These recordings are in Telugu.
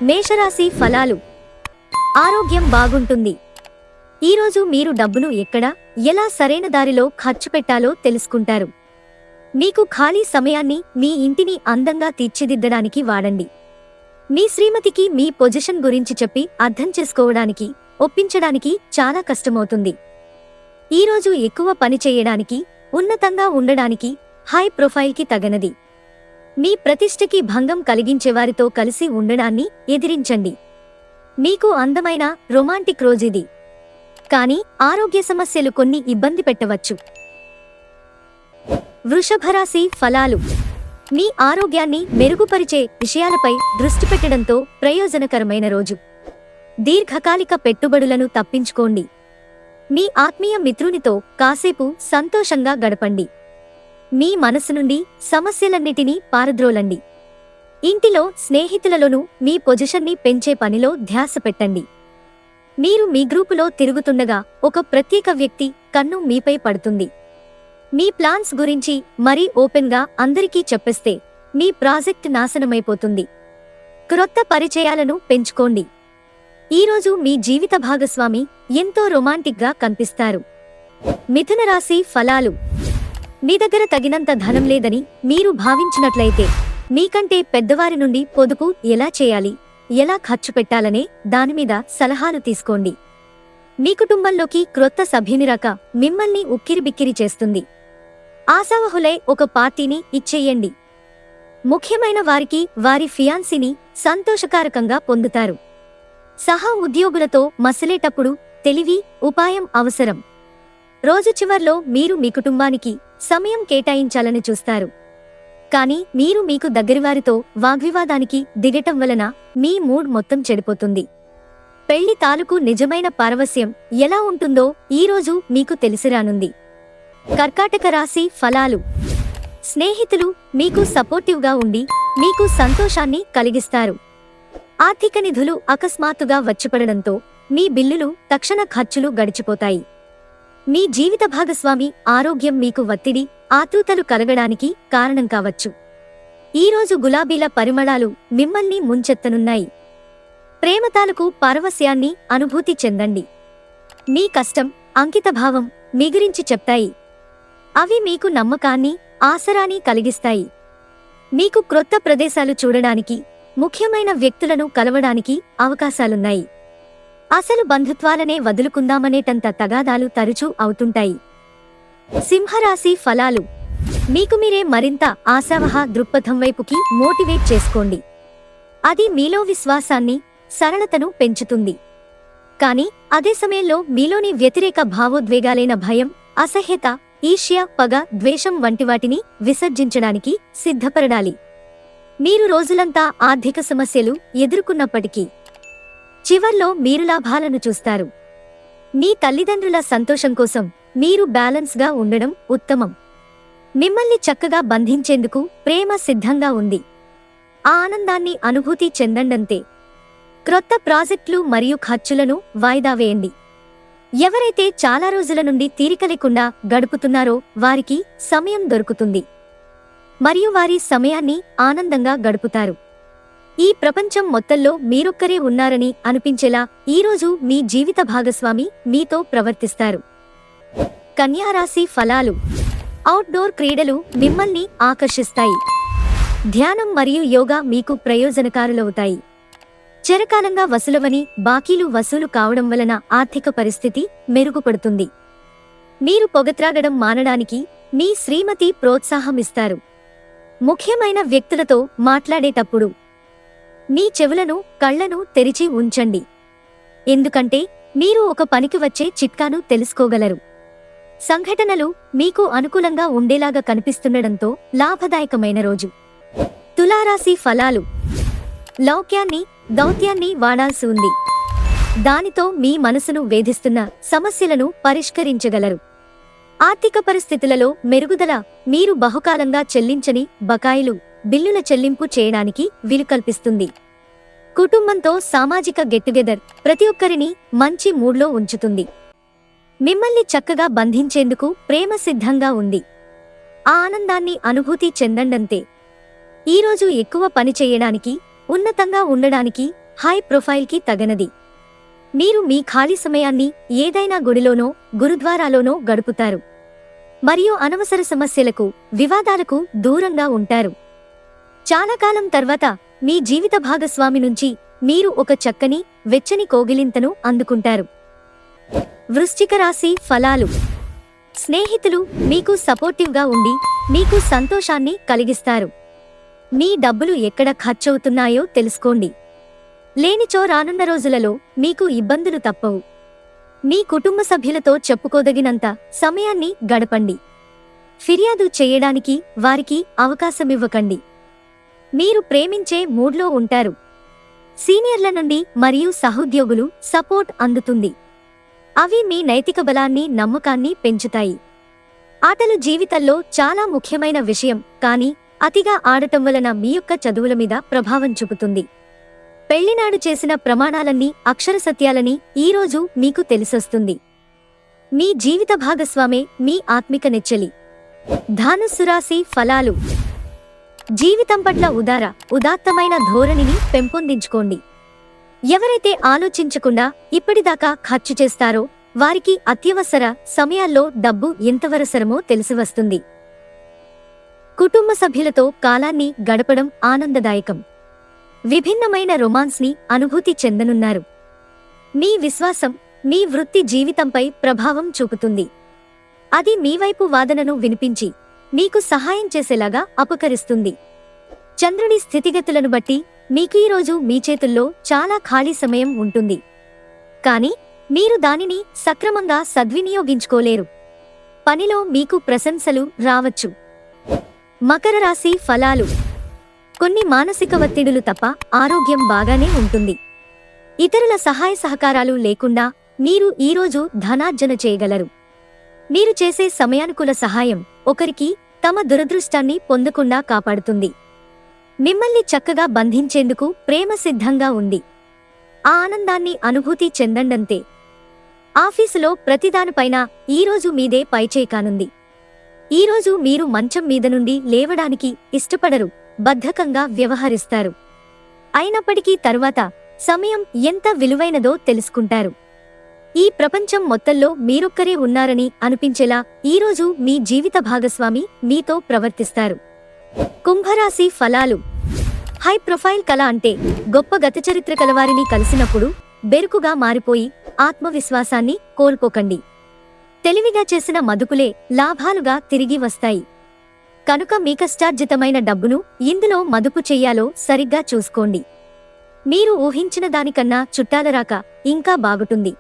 మేషరాశి ఫలాలు. ఆరోగ్యం బాగుంటుంది. ఈరోజు మీరు డబ్బును ఎక్కడ, ఎలా సరైన దారిలో ఖర్చు పెట్టాలో తెలుసుకుంటారు. మీకు ఖాళీ సమయాన్ని మీ ఇంటిని అందంగా తీర్చిదిద్దడానికి వాడండి. మీ శ్రీమతికి మీ పొజిషన్ గురించి చెప్పి అర్థం చేసుకోవడానికి, ఒప్పించడానికి చాలా కష్టమవుతుంది. ఈరోజు ఎక్కువ పని చేయడానికి, ఉన్నతంగా ఉండడానికి, హై ప్రొఫైల్కి తగనది. మీ ప్రతిష్టకి భంగం కలిగించేవారితో కలిసి ఉండడాన్ని ఎదిరించండి. మీకు అందమైన రొమాంటిక్ రోజుది. కానీ ఆరోగ్య సమస్యలు కొన్ని ఇబ్బంది పెట్టవచ్చు. వృషభరాశి ఫలాలు. మీ ఆరోగ్యాన్ని మెరుగుపరిచే విషయాలపై దృష్టి పెట్టడంతో ప్రయోజనకరమైన రోజు. దీర్ఘకాలిక పెట్టుబడులను తప్పించుకోండి. మీ ఆత్మీయ మిత్రునితో కాసేపు సంతోషంగా గడపండి. మీ మనసు నుండి సమస్యలన్నిటినీ పారద్రోలండి. ఇంటిలో స్నేహితులలోనూ మీ పొజిషన్ని పెంచే పనిలో ధ్యాస పెట్టండి. మీరు మీ గ్రూపులో తిరుగుతుండగా ఒక ప్రత్యేక వ్యక్తి కన్ను మీపై పడుతుంది. మీ ప్లాన్స్ గురించి మరీ ఓపెన్గా అందరికీ చెప్పేస్తే మీ ప్రాజెక్ట్ నాశనమైపోతుంది. క్రొత్త పరిచయాలను పెంచుకోండి. ఈరోజు మీ జీవిత భాగస్వామి ఎంతో రొమాంటిక్గా కనిపిస్తారు. మిథున రాశి ఫలాలు. మీ దగ్గర తగినంత ధనం లేదని మీరు భావించినట్లయితే మీకంటే పెద్దవారి నుండి పొదుపు ఎలా చేయాలి, ఎలా ఖర్చు పెట్టాలనే దానిమీద సలహాలు తీసుకోండి. మీ కుటుంబంలోకి క్రొత్త సభ్యుని రాక మిమ్మల్ని ఉక్కిరిబిక్కిరి చేస్తుంది. ఆశావహులై ఒక పార్టీని ఇచ్చేయండి. ముఖ్యమైన వారికి వారి ఫియాన్సీని సంతోషకారకంగా పొందుతారు. సహా ఉద్యోగులతో మసలేటప్పుడు తెలివి, ఉపాయం అవసరం. రోజు చివర్లో మీరు మీ కుటుంబానికి సమయం కేటాయించాలని చూస్తారు. కానీ మీరు మీకు దగ్గరివారితో వాగ్వివాదానికి దిగటం వలన మీ మూడ్ మొత్తం చెడిపోతుంది. పెళ్లి తాలూకు నిజమైన పారవస్యం ఎలా ఉంటుందో ఈరోజు మీకు తెలిసిరానుంది. కర్కాటక రాశి ఫలాలు. స్నేహితులు మీకు సపోర్టివ్గా ఉండి మీకు సంతోషాన్ని కలిగిస్తారు. ఆర్థిక నిధులు అకస్మాత్తుగా వచ్చిపడడంతో మీ బిల్లులు, తక్షణ ఖర్చులు గడిచిపోతాయి. మీ జీవిత భాగస్వామి ఆరోగ్యం మీకు ఒత్తిడి, ఆతృతలు కలగడానికి కారణం కావచ్చు. ఈరోజు గులాబీల పరిమళాలు మిమ్మల్ని ముంచెత్తనున్నాయి. ప్రేమతాలకు పారవస్యాన్ని అనుభూతి చెందండి. మీ కష్టం, అంకితభావం మీ గురించి చెప్తాయి. అవి మీకు నమ్మకాన్ని, ఆసరాన్ని కలిగిస్తాయి. మీకు క్రొత్త ప్రదేశాలు చూడడానికి, ముఖ్యమైన వ్యక్తులను కలవడానికి అవకాశాలున్నాయి. అసలు బంధుత్వాలనే వదులుకుందామనేటంత తగాదాలు తరచూ అవుతుంటాయి. సింహరాశి ఫలాలు. మీకు మీరే మరింత ఆశావహ దృక్పథం వైపుకి మోటివేట్ చేసుకోండి. అది మీలో విశ్వాసాన్ని, సరళతను పెంచుతుంది. కానీ అదే సమయంలో మీలోని వ్యతిరేక భావోద్వేగాలైన భయం, అసహ్యత, ఈర్ష్య, పగ, ద్వేషం వంటి వాటిని విసర్జించడానికి సిద్ధపడాలి. మీరు రోజులంతా ఆర్థిక సమస్యలు ఎదుర్కొన్నప్పటికీ చివర్లో మీరు లాభాలను చూస్తారు. మీ తల్లిదండ్రుల సంతోషం కోసం మీరు బ్యాలెన్స్గా ఉండడం ఉత్తమం. మిమ్మల్ని చక్కగా బంధించేందుకు ప్రేమ సిద్ధంగా ఉంది. ఆ ఆనందాన్ని అనుభూతి చెందండంతే. క్రొత్త ప్రాజెక్టులు మరియు ఖర్చులను వాయిదా వేయండి. ఎవరైతే చాలా రోజుల నుండి తీరిక లేకుండా గడుపుతున్నారో వారికి సమయం దొరుకుతుంది మరియు వారి సమయాన్ని ఆనందంగా గడుపుతారు. ఈ ప్రపంచం మొత్తంలో మీరొక్కరే ఉన్నారని అనిపించేలా ఈరోజు మీ జీవిత భాగస్వామి మీతో ప్రవర్తిస్తారు. కన్యారాశి ఫలాలు. అవుట్డోర్ క్రీడలు మిమ్మల్ని ఆకర్షిస్తాయి. ధ్యానం మరియు యోగా మీకు ప్రయోజనకారులవుతాయి. చిరకాలంగా వసూలవని బాకీలు వసూలు కావడం వలన ఆర్థిక పరిస్థితి మెరుగుపడుతుంది. మీరు పొగత్రాగడం మానడానికి మీ శ్రీమతి ప్రోత్సాహమిస్తారు. ముఖ్యమైన వ్యక్తులతో మాట్లాడేటప్పుడు మీ చెవులను, కళ్లను తెరిచి ఉంచండి. ఎందుకంటే మీరు ఒక పనికి వచ్చే చిట్కాను తెలుసుకోగలరు. సంఘటనలు మీకు అనుకూలంగా ఉండేలాగా కనిపిస్తుండడంతో లాభదాయకమైన రోజు. తులారాశి ఫలాలు. లౌక్యాన్ని, దౌత్యాన్ని వాడాల్సి ఉంది. దానితో మీ మనసును వేధిస్తున్న సమస్యలను పరిష్కరించగలరు. ఆర్థిక పరిస్థితులలో మెరుగుదల. మీరు బహుకాలంగా చెల్లించని బకాయిలు, బిల్లుల చెల్లింపు చేయడానికి వీలు కల్పిస్తుంది. కుటుంబంతో సామాజిక గెట్టుగెదర్ ప్రతి ఒక్కరిని మంచి మూడ్లో ఉంచుతుంది. మిమ్మల్ని చక్కగా బంధించేందుకు ప్రేమ సిద్ధంగా ఉంది. ఆ ఆనందాన్ని అనుభూతి చెందండంతే. ఈరోజు ఎక్కువ పని చేయడానికి, ఉన్నతంగా ఉండడానికి, హై ప్రొఫైల్కి తగనది. మీరు మీ ఖాళీ సమయాన్ని ఏదైనా గుడిలోనో గురుద్వారాలోనో గడుపుతారు మరియు అనవసర సమస్యలకు వివాదాలకు దూరంగా ఉంటారు. చాలా కాలం తర్వాత మీ జీవిత భాగస్వామి నుంచి మీరు ఒక చక్కని వెచ్చని కోగిలింతను అందుకుంటారు. వృశ్చిక రాశి ఫలాలు. స్నేహితులు మీకు సపోర్టివ్గా ఉండి మీకు సంతోషాన్ని కలిగిస్తారు. మీ డబ్బులు ఎక్కడ ఖర్చవుతున్నాయో తెలుసుకోండి. లేనిచో రానున్న రోజులలో మీకు ఇబ్బందులు తప్పవు. మీ కుటుంబ సభ్యులతో చెప్పుకోదగినంత సమయాన్ని గడపండి. ఫిర్యాదు చేయడానికి వారికి అవకాశమివ్వకండి. మీరు ప్రేమించే మూడ్లో ఉంటారు. సీనియర్ల నుండి మరియు సహోద్యోగులు సపోర్ట్ అందుతుంది. అవి మీ నైతిక బలాన్ని నమ్మకాన్ని పెంచుతాయి. ఆటలు జీవితంలో చాలా ముఖ్యమైన విషయం, కానీ అతిగా ఆడటం వలన మీ యొక్క చదువుల మీద ప్రభావం చూపుతుంది. పెళ్లినాడు చేసిన ప్రమాణాలన్నీ అక్షర సత్యాలని ఈరోజు మీకు తెలిసొస్తుంది. మీ జీవిత భాగస్వామే మీ ఆత్మిక నెచ్చెలి. ధనుస్సు రాశి ఫలాలు. జీవితం పట్ల ఉదాత్తమైన ధోరణిని పెంపొందించుకోండి. ఎవరైతే ఆలోచించకుండా ఇప్పటిదాకా ఖర్చు చేస్తారో వారికి అత్యవసర సమయాల్లో డబ్బు ఎంతవరసరమో తెలిసివస్తుంది. కుటుంబ సభ్యులతో కాలాన్ని గడపడం ఆనందదాయకం. విభిన్నమైన రొమాన్స్ని అనుభూతి చెందనున్నారు. మీ విశ్వాసం మీ వృత్తి జీవితంపై ప్రభావం చూపుతుంది. అది మీ వైపు వాదనను వినిపించి మీకు సహాయం చేసేలాగా అపకరిస్తుంది. చంద్రుడి స్థితిగతులను బట్టి మీకు ఈరోజు మీ చేతుల్లో చాలా ఖాళీ సమయం ఉంటుంది, కానీ మీరు దానిని సక్రమంగా సద్వినియోగించుకోలేరు. పనిలో మీకు ప్రశంసలు రావచ్చు. మకర రాశి ఫలాలు. కొన్ని మానసిక ఒత్తిడులు తప్ప ఆరోగ్యం బాగానే ఉంటుంది. ఇతరుల సహాయ సహకారాలు లేకుండా మీరు ఈరోజు ధనార్జన చేయగలరు. మీరు చేసే సమయానుకూల సహాయం ఒకరికి తమ దురదృష్టాన్ని పొందకుండా కాపాడుతుంది. మిమ్మల్ని చక్కగా బంధించేందుకు ప్రేమ సిద్ధంగా ఉంది. ఆ ఆనందాన్ని అనుభూతి చెందండంతే. ఆఫీసులో ప్రతిదానిపైన ఈరోజు మీదే పైచేయి కానుంది. ఈరోజు మీరు మంచం మీద నుండి లేవడానికి ఇష్టపడరు, బద్ధకంగా వ్యవహరిస్తారు. అయినప్పటికీ తరువాత సమయం ఎంత విలువైనదో తెలుసుకుంటారు. ఈ ప్రపంచం మొత్తంలో మీరొక్కరే ఉన్నారని అనిపించేలా ఈరోజు మీ జీవిత భాగస్వామి మీతో ప్రవర్తిస్తారు. కుంభరాశి ఫలాలు. హై ప్రొఫైల్ కళ అంటే గొప్ప గతచరిత్ర కలవారిని కలిసినప్పుడు బెరుకుగా మారిపోయి ఆత్మవిశ్వాసాన్ని కోల్పోకండి. తెలివిగా చేసిన మదుపులే లాభాలుగా తిరిగి వస్తాయి. కనుక మీ కష్టార్జితమైన డబ్బును ఇందులో మదుపు చెయ్యాలో సరిగ్గా చూసుకోండి. మీరు ఊహించిన దానికన్నా చుట్టాల రాక ఇంకా బాగుంటుంది.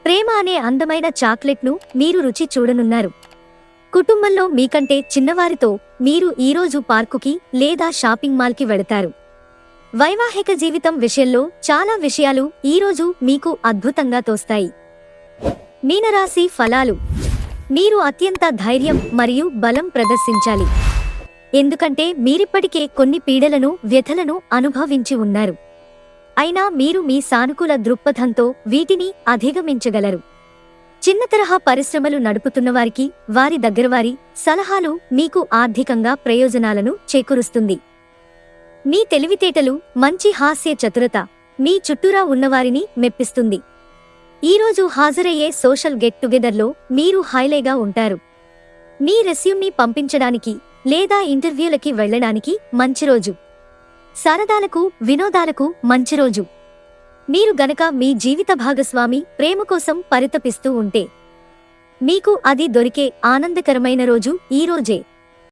ప్రేమ అనే అందమైన చాక్లెట్ను మీరు రుచి చూడనున్నారు. కుటుంబంలో మీకంటే చిన్నవారితో మీరు ఈరోజు పార్కుకి లేదా షాపింగ్ మాల్కి వెళతారు. వైవాహిక జీవితం విషయంలో చాలా విషయాలు ఈరోజు మీకు అద్భుతంగా తోస్తాయి. మీనరాశి ఫలాలు. మీరు అత్యంత ధైర్యం మరియు బలం ప్రదర్శించాలి. ఎందుకంటే మీరిప్పటికే కొన్ని పీడలను వ్యథలను అనుభవించి ఉన్నారు. అయినా మీరు మీ సానుకూల దృక్పథంతో వీటిని అధిగమించగలరు. చిన్న తరహా పరిశ్రమలు నడుపుతున్నవారికి వారి దగ్గరవారి సలహాలు మీకు ఆర్థికంగా ప్రయోజనాలను చేకూరుస్తుంది. మీ తెలివితేటలు మంచి హాస్య చతురత మీ చుట్టూరా ఉన్నవారిని మెప్పిస్తుంది. ఈరోజు హాజరయ్యే సోషల్ గెట్ టుగెదర్లో మీరు హైలైగా ఉంటారు. మీ రెస్యూమ్ని పంపించడానికి లేదా ఇంటర్వ్యూలకి వెళ్లడానికి మంచి రోజు. సరదాలకు వినోదాలకు మంచి రోజు. మీరు గనక మీ జీవిత భాగస్వామి ప్రేమ కోసం పరితపిస్తూ ఉంటే మీకు అది దొరికే ఆనందకరమైన రోజు ఈ రోజే.